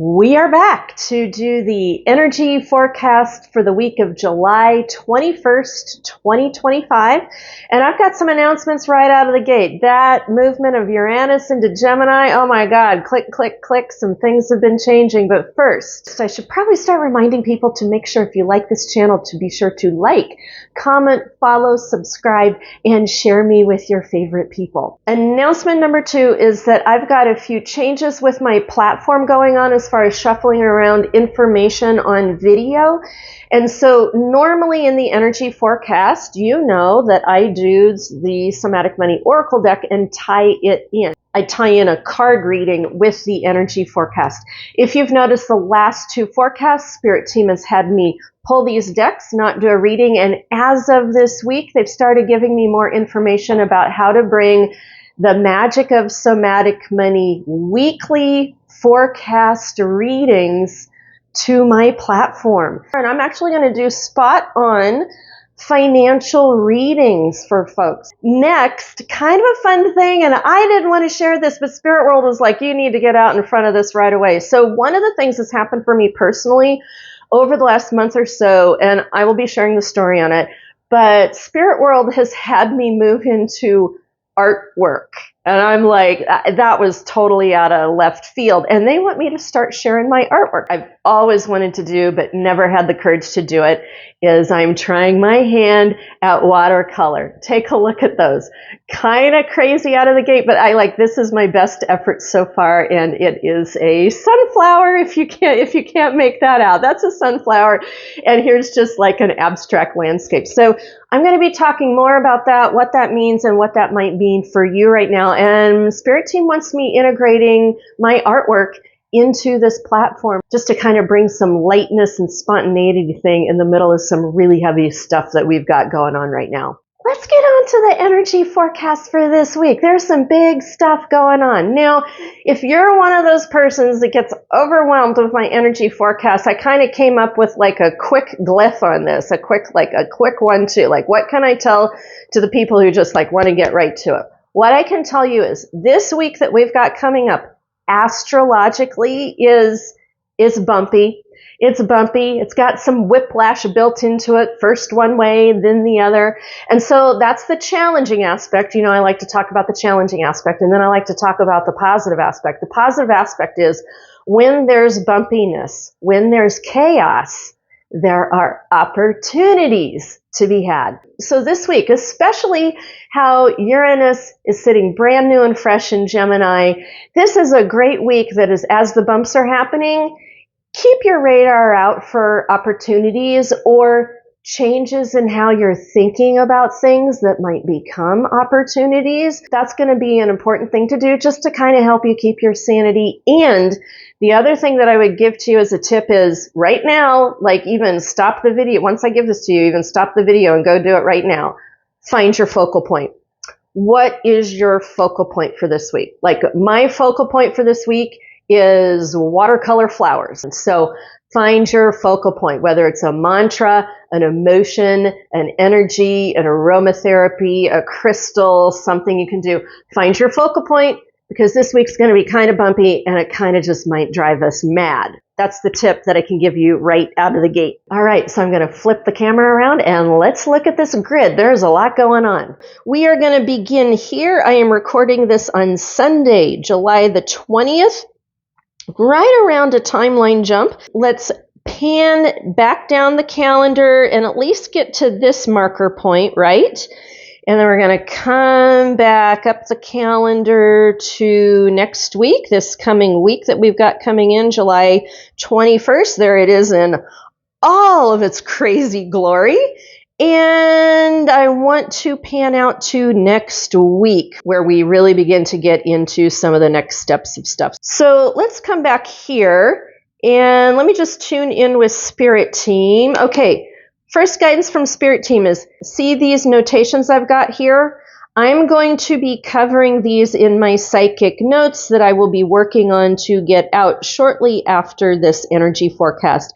We are back to do the energy forecast for the week of July 21st, 2025. And I've got some announcements right out of the gate. That movement of Uranus into Gemini, oh my God, click, click, click, some things have been changing. But first, I should probably start reminding people to make sure if you like this channel to be sure to like, comment, follow, subscribe, and share me with your favorite people. Announcement number 2 is that I've got a few changes with my platform going on as far as shuffling around information on video. And so normally in the energy forecast, you know that I do the Somatic Money Oracle deck and tie it in. I tie in a card reading with the energy forecast. If you've noticed the last 2 forecasts, Spirit Team has had me pull these decks, not do a reading. And as of this week, they've started giving me more information about how to bring the magic of Somatic Money weekly forecast readings to my platform. And I'm actually going to do spot on financial readings for folks. Next, kind of a fun thing, and I didn't want to share this, but Spirit World was like, you need to get out in front of this right away. So one of the things that's happened for me personally over the last month or so, and I will be sharing the story on it, but Spirit World has had me move into artwork. And I'm like, that was totally out of left field. And they want me to start sharing my artwork. I've always wanted to do, but never had the courage to do it, is I'm trying my hand at watercolor. Take a look at those. Kind of crazy out of the gate, but this is my best effort so far. And it is a sunflower, if you can't make that out. That's a sunflower. And here's just like an abstract landscape. So I'm going to be talking more about that, what that means, and what that might mean for you right now. And Spirit Team wants me integrating my artwork into this platform just to kind of bring some lightness and spontaneity thing in the middle of some really heavy stuff that we've got going on right now. Let's get on to the energy forecast for this week. There's some big stuff going on. Now, if you're one of those persons that gets overwhelmed with my energy forecast, I kind of came up with like a quick glyph on this, a quick 1-2. Like, what can I tell to the people who just want to get right to it? What I can tell you is this week that we've got coming up astrologically is bumpy. It's bumpy. It's got some whiplash built into it. First one way, then the other. And so that's the challenging aspect. You know, I like to talk about the challenging aspect, and then I like to talk about the positive aspect. The positive aspect is when there's bumpiness, when there's chaos, there are opportunities to be had. So this week, especially how Uranus is sitting brand new and fresh in Gemini, this is a great week that is, as the bumps are happening, keep your radar out for opportunities or changes in how you're thinking about things that might become opportunities. That's going to be an important thing to do just to kind of help you keep your sanity. And the other thing that I would give to you as a tip is right now, even stop the video. Once I give this to you, even stop the video and go do it right now. Find your focal point. What is your focal point for this week? My focal point for this week is watercolor flowers. And so find your focal point, whether it's a mantra, an emotion, an energy, an aromatherapy, a crystal, something you can do. Find your focal point, because this week's going to be kind of bumpy and it kind of just might drive us mad. That's the tip that I can give you right out of the gate. All right, so I'm going to flip the camera around and let's look at this grid. There's a lot going on. We are going to begin here. I am recording this on Sunday, July the 20th. Right around a timeline jump. Let's pan back down the calendar and at least get to this marker point, right? And then we're going to come back up the calendar to next week, this coming week that we've got coming in, July 21st. There it is in all of its crazy glory. And I want to pan out to next week where we really begin to get into some of the next steps of stuff. So let's come back here and let me just tune in with Spirit Team. Okay, first guidance from Spirit Team is, see these notations I've got here? I'm going to be covering these in my psychic notes that I will be working on to get out shortly after this energy forecast.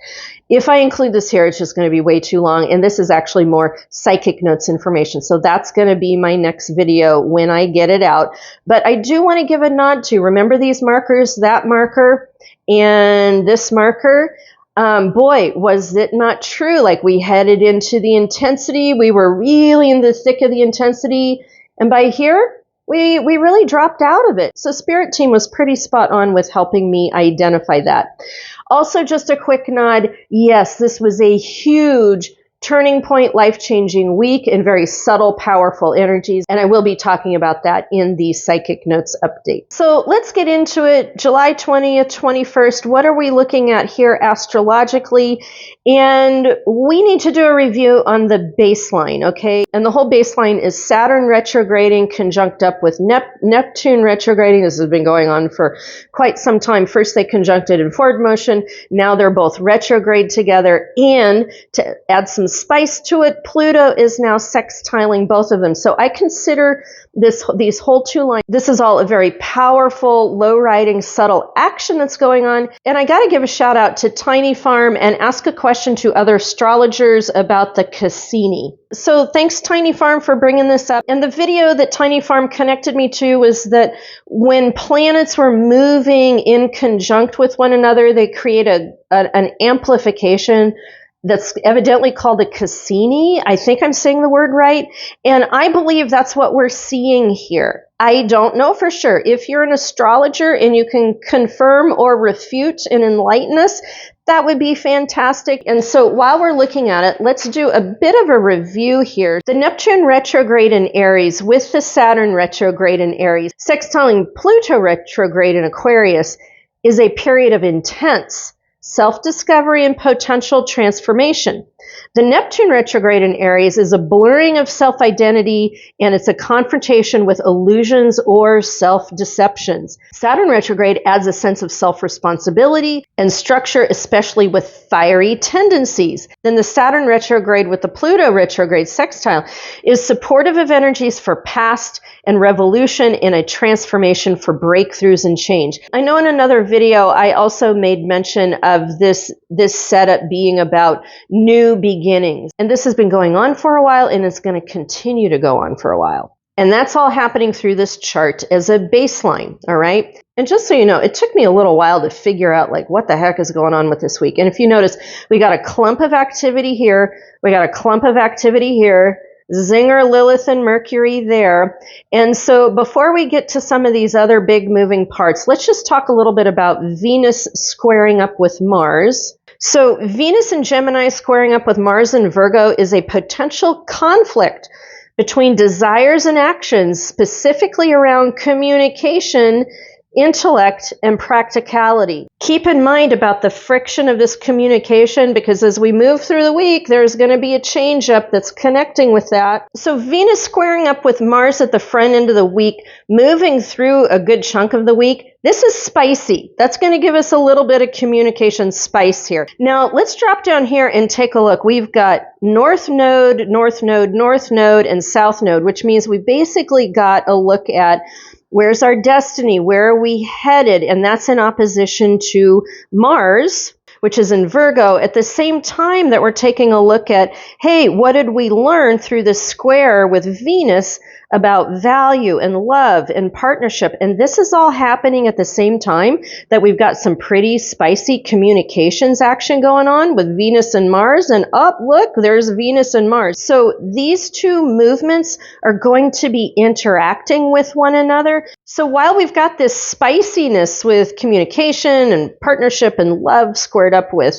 If I include this here, it's just going to be way too long. And this is actually more psychic notes information. So that's going to be my next video when I get it out. But I do want to give a nod to, remember these markers, that marker and this marker? Boy, was it not true. Like, we headed into the intensity. We were really in the thick of the intensity. And by here, we really dropped out of it. So Spirit Team was pretty spot on with helping me identify that. Also, just a quick nod. Yes, this was a huge turning point, life-changing week and very subtle, powerful energies. And I will be talking about that in the Psychic Notes update. So let's get into it. July 20th, 21st. What are we looking at here astrologically? And we need to do a review on the baseline, okay? And the whole baseline is Saturn retrograding conjunct up with Neptune retrograding. This has been going on for quite some time. First they conjuncted in forward motion. Now they're both retrograde together. And to add some spice to it, Pluto is now sextiling both of them. So I consider these whole two lines, this is all a very powerful, low-riding, subtle action that's going on. And I got to give a shout out to Tiny Farm and ask a question to other astrologers about the Cassini. So thanks, Tiny Farm, for bringing this up. And the video that Tiny Farm connected me to was that when planets were moving in conjunct with one another, they create an amplification that's evidently called a Cassini. I think I'm saying the word right. And I believe that's what we're seeing here. I don't know for sure. If you're an astrologer and you can confirm or refute and enlighten us, that would be fantastic. And so while we're looking at it, let's do a bit of a review here. The Neptune retrograde in Aries with the Saturn retrograde in Aries, sextiling Pluto retrograde in Aquarius, is a period of intense self-discovery and potential transformation. The Neptune retrograde in Aries is a blurring of self-identity, and it's a confrontation with illusions or self-deceptions. Saturn retrograde adds a sense of self-responsibility and structure, especially with fiery tendencies. Then the Saturn retrograde with the Pluto retrograde sextile is supportive of energies for past and revolution in a transformation for breakthroughs and change. I know in another video I also made mention of this setup being about new beginnings. And this has been going on for a while, and it's going to continue to go on for a while. And that's all happening through this chart as a baseline, all right? And just so you know, it took me a little while to figure out, like, what the heck is going on with this week. And if you notice, we got a clump of activity here. We got a clump of activity here. Zinger, Lilith, and Mercury there. And so before we get to some of these other big moving parts, let's just talk a little bit about Venus squaring up with Mars. So Venus in Gemini squaring up with Mars in Virgo is a potential conflict between desires and actions, specifically around communication, intellect, and practicality. Keep in mind about the friction of this communication, because as we move through the week, there's going to be a change up that's connecting with that. So Venus squaring up with Mars at the front end of the week, moving through a good chunk of the week. This is spicy. That's going to give us a little bit of communication spice here. Now, let's drop down here and take a look. We've got North Node, North Node, North Node, and South Node, which means we basically got a look at where's our destiny, where are we headed, and that's in opposition to Mars, which is in Virgo, at the same time that we're taking a look at, hey, what did we learn through the square with Venus about value and love and partnership? And this is all happening at the same time that we've got some pretty spicy communications action going on with Venus and Mars. And look, there's Venus and Mars. So these two movements are going to be interacting with one another. So while we've got this spiciness with communication and partnership and love squared up with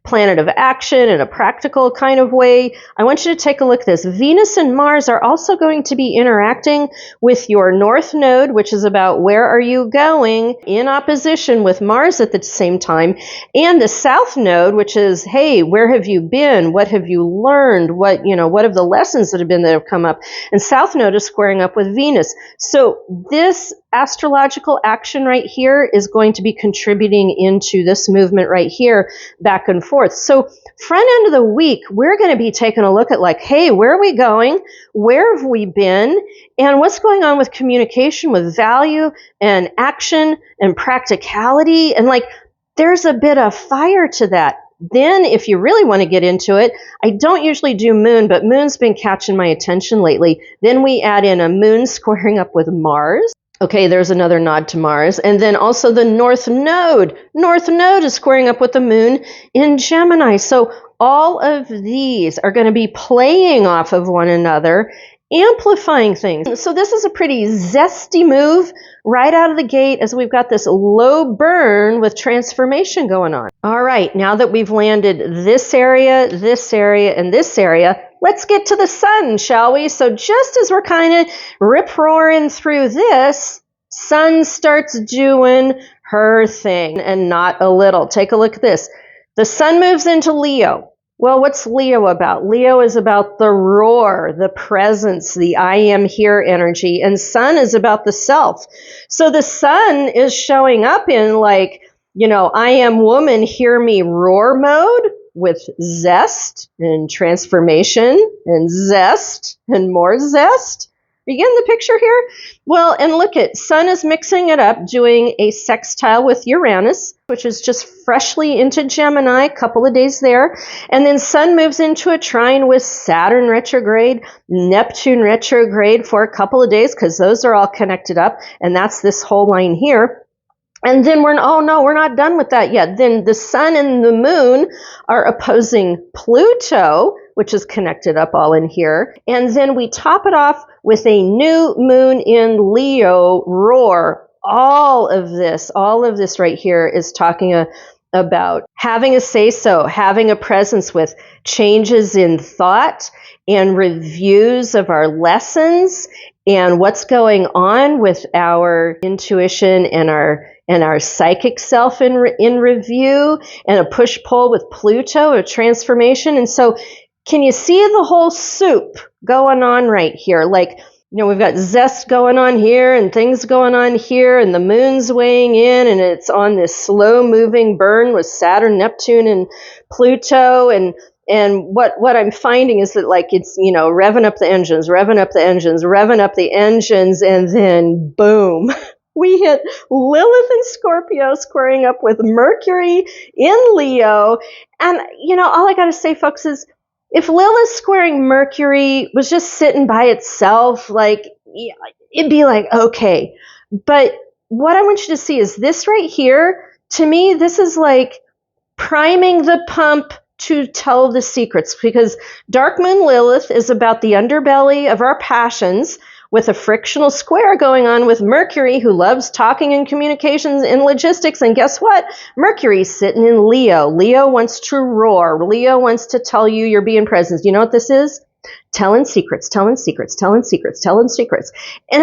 planet of action in a practical kind of way, I want you to take a look at this. Venus and Mars are also going to be interacting with your North Node, which is about where are you going, in opposition with Mars at the same time, and the South Node, which is, hey, where have you been? What have you learned? What have the lessons that have come up? And South Node is squaring up with Venus. So this astrological action right here is going to be contributing into this movement right here, back and forth. So front end of the week, we're going to be taking a look at, like, hey, where are we going? Where have we been? And what's going on with communication, with value and action and practicality? And, like, there's a bit of fire to that. Then if you really want to get into it, I don't usually do moon, but moon's been catching my attention lately. Then we add in a moon squaring up with Mars. Okay, there's another nod to Mars. And then also the North Node. North Node is squaring up with the moon in Gemini. So all of these are going to be playing off of one another, amplifying things. So this is a pretty zesty move right out of the gate as we've got this low burn with transformation going on. All right, now that we've landed this area, and this area, let's get to the sun, shall we? So just as we're kind of rip-roaring through this, sun starts doing her thing, and not a little. Take a look at this. The sun moves into Leo. Well, what's Leo about? Leo is about the roar, the presence, the I am here energy, and sun is about the self. So the sun is showing up in like, I am woman, hear me roar mode with zest and transformation and zest and more zest. Are you getting the picture here? Well, and look at, sun is mixing it up, doing a sextile with Uranus, which is just freshly into Gemini, a couple of days there. And then sun moves into a trine with Saturn retrograde, Neptune retrograde for a couple of days, because those are all connected up. And that's this whole line here. And then we're not done with that yet. Then the sun and the moon are opposing Pluto, which is connected up all in here. And then we top it off with a new moon in Leo roar. All of this right here is talking about having a say-so, having a presence with changes in thought and reviews of our lessons and what's going on with our intuition and our psychic self in review, and a push-pull with Pluto, a transformation. And so can you see the whole soup going on right here? Like, we've got zest going on here and things going on here, and the moon's weighing in, and it's on this slow-moving burn with Saturn, Neptune, and Pluto. And what I'm finding is that, like, it's, revving up the engines, and then boom. We hit Lilith in Scorpio squaring up with Mercury in Leo. And, all I got to say, folks, is if Lilith squaring Mercury was just sitting by itself, like, it'd be like, okay. But what I want you to see is this right here. To me, this is like priming the pump to tell the secrets, because Dark Moon Lilith is about the underbelly of our passions, with a frictional square going on with Mercury, who loves talking and communications and logistics. And guess what? Mercury's sitting in Leo. Leo wants to roar. Leo wants to tell you you're being present. You know what this is? Telling secrets. And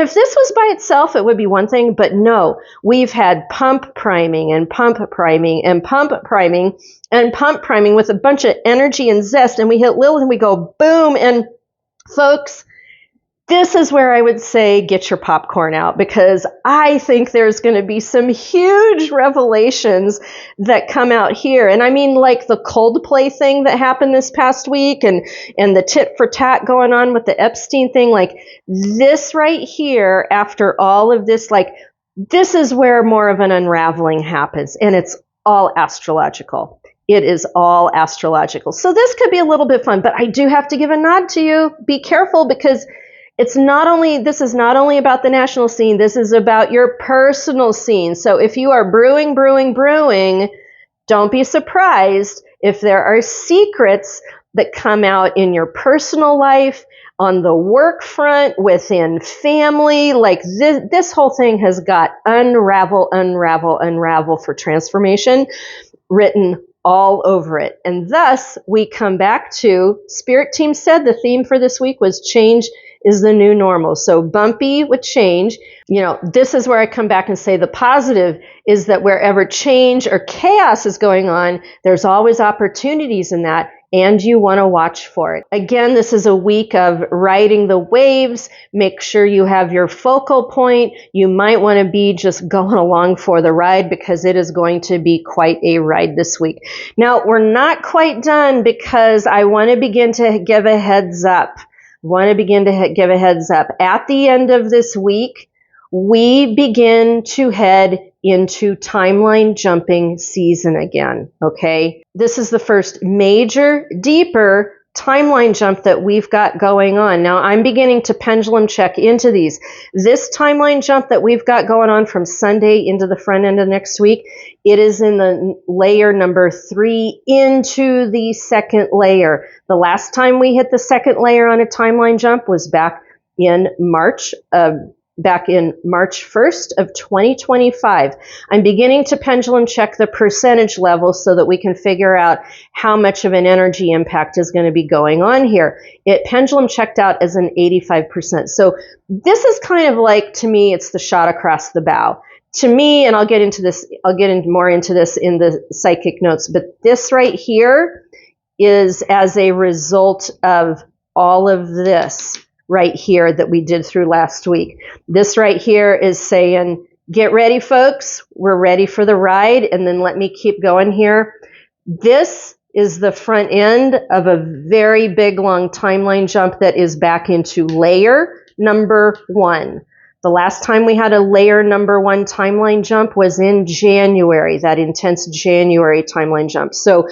if this was by itself, it would be one thing, but no, we've had pump priming with a bunch of energy and zest, and we hit Lilith and we go boom. And folks, this is where I would say get your popcorn out, because I think there's going to be some huge revelations that come out here. And I mean, like the Coldplay thing that happened this past week, and the tit for tat going on with the Epstein thing, like this right here, after all of this, like this is where more of an unraveling happens, and it's all astrological. It is all astrological. So this could be a little bit fun, but I do have to give a nod to you. Be careful, because this is not only about the national scene, this is about your personal scene. So if you are brewing, don't be surprised if there are secrets that come out in your personal life, on the work front, within family. Like this whole thing has got unravel for transformation written all over it. And thus we come back to, Spirit Team said the theme for this week was change is the new normal. So bumpy with change. This is where I come back and say the positive is that wherever change or chaos is going on, there's always opportunities in that, and you want to watch for it. Again, this is a week of riding the waves. Make sure you have your focal point. You might want to be just going along for the ride, because it is going to be quite a ride this week. Now, we're not quite done, because I want to begin to give a heads up. At the end of this week, we begin to head into timeline jumping season again, okay? This is the first major, deeper timeline jump that we've got going on. Now, I'm beginning to pendulum check into these. This timeline jump that we've got going on from Sunday into the front end of next week, it is in the layer number 3 into the second layer. The last time we hit the second layer on a timeline jump was back in March 1st of 2025. I'm beginning to pendulum check the percentage level so that we can figure out how much of an energy impact is going to be going on here. It pendulum checked out as an 85%. So this is kind of like, to me, it's the shot across the bow. To me, and I'll get into more into this in the psychic notes, but this right here is as a result of all of this right here that we did through last week. This right here is saying, get ready, folks. We're ready for the ride. And then let me keep going here. This is the front end of a very big, long timeline jump that is back into layer number 1. The last time we had a layer number 1 timeline jump was in January, that intense January timeline jump. So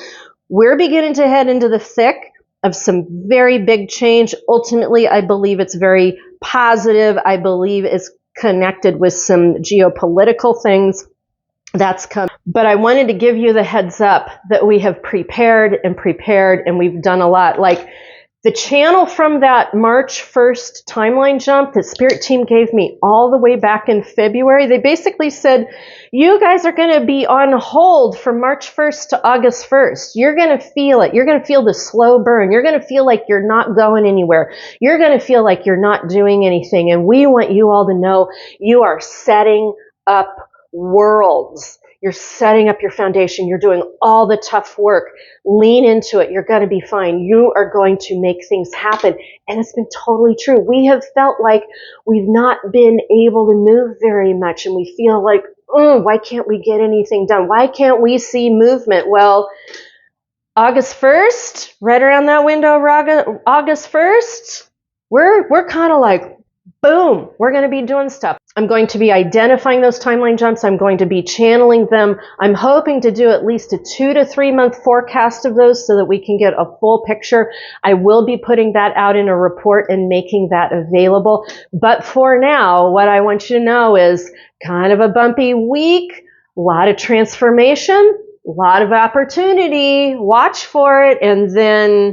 we're beginning to head into the thick of some very big change. Ultimately, I believe it's very positive. I believe it's connected with some geopolitical things that's come. But I wanted to give you the heads up that we have prepared, and we've done a lot. Like the channel from that March 1st timeline jump that Spirit Team gave me all the way back in February, they basically said, you guys are going to be on hold from March 1st to August 1st. You're going to feel it. You're going to feel the slow burn. You're going to feel like you're not going anywhere. You're going to feel like you're not doing anything. And we want you all to know you are setting up worlds. You're setting up your foundation. You're doing all the tough work. Lean into it. You're going to be fine. You are going to make things happen. And it's been totally true. We have felt like we've not been able to move very much. And we feel like, why can't we get anything done? Why can't we see movement? Well, August 1st, right around that window, August 1st, we're kind of like, boom, we're going to be doing stuff. I'm going to be identifying those timeline jumps. I'm going to be channeling them. I'm hoping to do at least a 2 to 3 month forecast of those so that we can get a full picture. I will be putting that out in a report and making that available. But for now, what I want you to know is kind of a bumpy week, a lot of transformation, a lot of opportunity. Watch for it. And then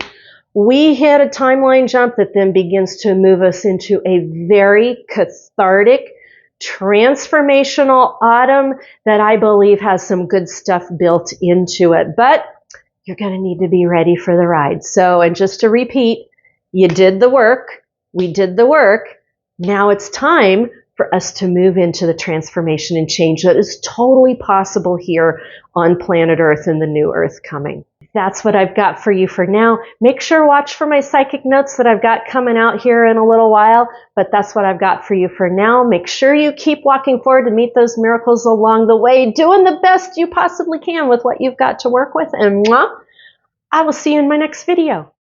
we hit a timeline jump that then begins to move us into a very cathartic, transformational autumn that I believe has some good stuff built into it. But you're going to need to be ready for the ride. So, and just to repeat, you did the work. We did the work. Now it's time for us to move into the transformation and change that is totally possible here on planet Earth and the new Earth coming. That's what I've got for you for now. Make sure watch for my psychic notes that I've got coming out here in a little while, but that's what I've got for you for now. Make sure you keep walking forward to meet those miracles along the way, doing the best you possibly can with what you've got to work with, and I will see you in my next video.